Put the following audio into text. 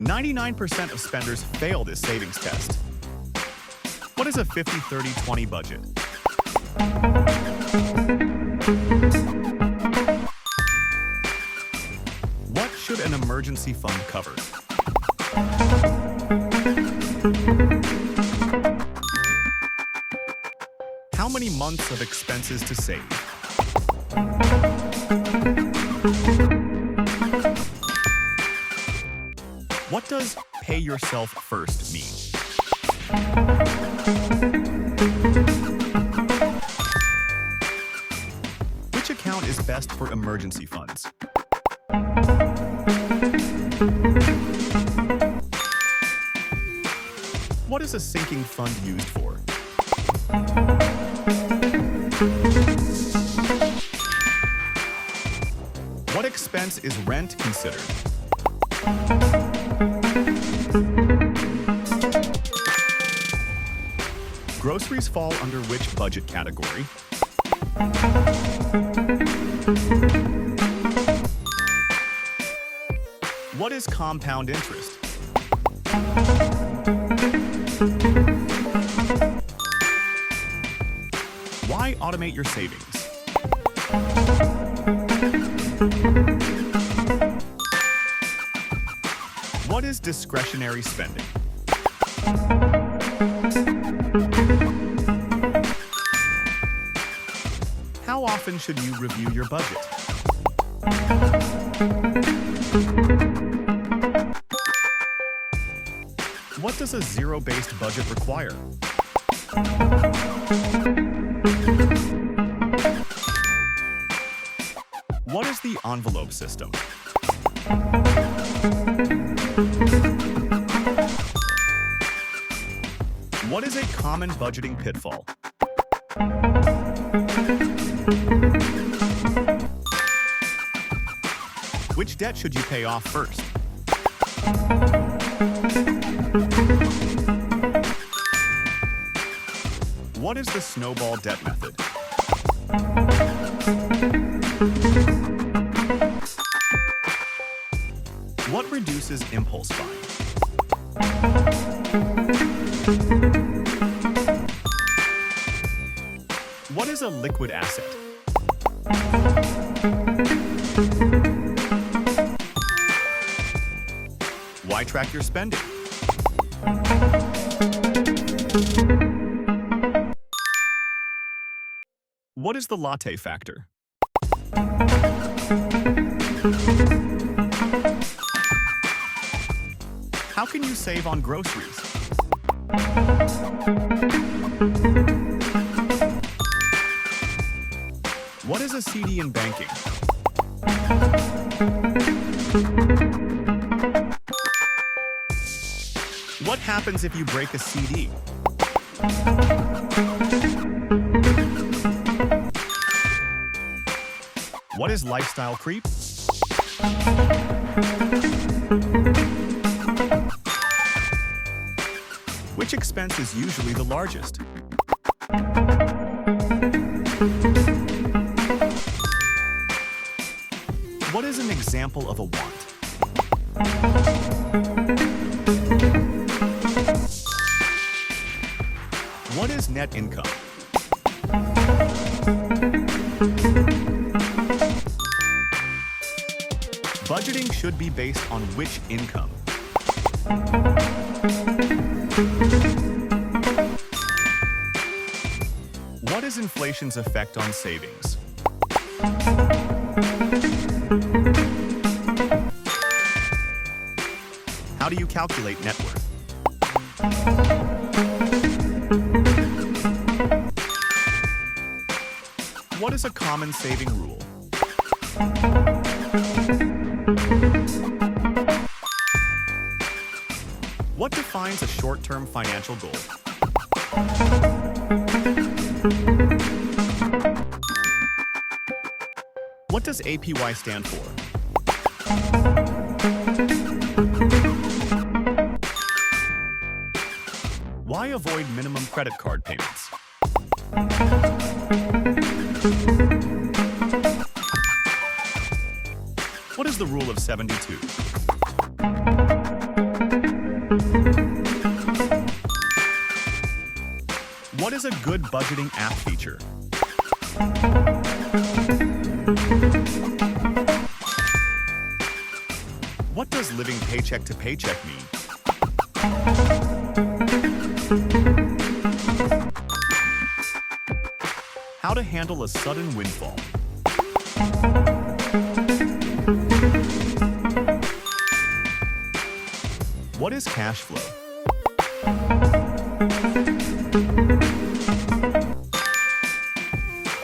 99% of spenders fail this savings test. What is a 50-30-20 budget? What should an emergency fund cover? How many months of expenses to save? What does pay yourself first mean? Which account is best for emergency funds? What is a sinking fund used for? What expense is rent considered? Groceries fall under which budget category? What is compound interest? Why automate your savings? What is discretionary spending? How often should you review your budget? What does a zero-based budget require? What is the envelope system? What is a common budgeting pitfall? Which debt should you pay off first? What is the snowball debt method? What reduces impulse buying? What is a liquid asset? Why track your spending? What is the latte factor? How can you save on groceries? What is a CD in banking? What happens if you break a CD? What is lifestyle creep? Which expense is usually the largest? What is an example of a want? What is net income? Budgeting should be based on which income? What is inflation's effect on savings? How do you calculate net worth? What is a common saving rule? What defines a short-term financial goal? What does APY stand for? Why avoid minimum credit card payments? What is the rule of 72? What is a good budgeting app feature? What does living paycheck to paycheck mean? How to handle a sudden windfall. What is cash flow?